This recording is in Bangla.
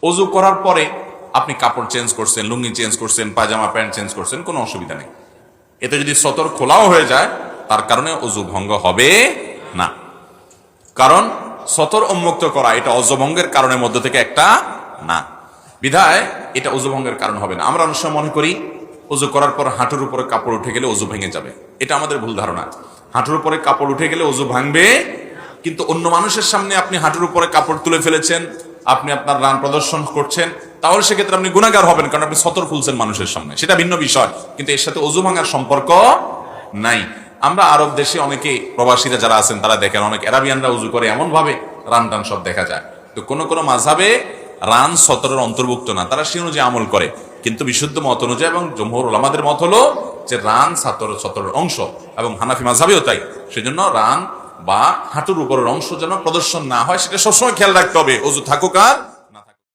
অজু করার পরে আপনি কাপড় চেঞ্জ করছেন, লুঙ্গি চেঞ্জ করছেন, পায়জামা প্যান্ট চেঞ্জ করছেন, কোনো অসুবিধা নেই। এতে যদি সতর খোলাও হয়ে যায় তার কারণে অজু ভঙ্গ হবে না, কারণ সতর উন্মুক্ত করা এটা অজুভঙ্গের কারণের মধ্যে থেকে একটা না, বিধায় এটা অজুভঙ্গের কারণ হবে না। আমরা অনেক সময় মনে করি অজু করার পর হাঁটুর উপরে কাপড় উঠে গেলে অজু ভেঙে যাবে, এটা আমাদের ভুল ধারণা। হাঁটুর উপরে কাপড় উঠে গেলে অজু ভাঙবে, কিন্তু অন্য মানুষের সামনে আপনি হাঁটুর উপরে কাপড় তুলে ফেলেছেন, আপনি আপনার রান প্রদর্শন করছেন, তাহলে সেক্ষেত্রে আপনি গুনাহগার হবেন, কারণ আপনি সতর খুলছেন মানুষের সামনে, সেটা ভিন্ন বিষয়, কিন্তু এর সাথে অজু ভাঙার সম্পর্ক নাই। আমরা আরব দেশে অনেকে প্রবাসীরা যারা আছেন তারা দেখেন, অনেক আরাবিয়ানরা উজু করে এমন ভাবে রান টান সব দেখা যায়। তো কোন কোন মাযহাবে রান সতরের অন্তর্ভুক্ত না, তারা সে অনুযায়ী আমল করে, কিন্তু বিশুদ্ধ মত অনুযায়ী এবং জমহুর উলামাদের মত হলো যে রান সতরের অংশ, এবং হানাফি মাযহাবেও তাই। সেজন্য রান বা হাঁটুর উপরের অংশ যেন প্রদর্শন না হয় সেটা সবসময় খেয়াল রাখতে হবে, অজু থাকুক আর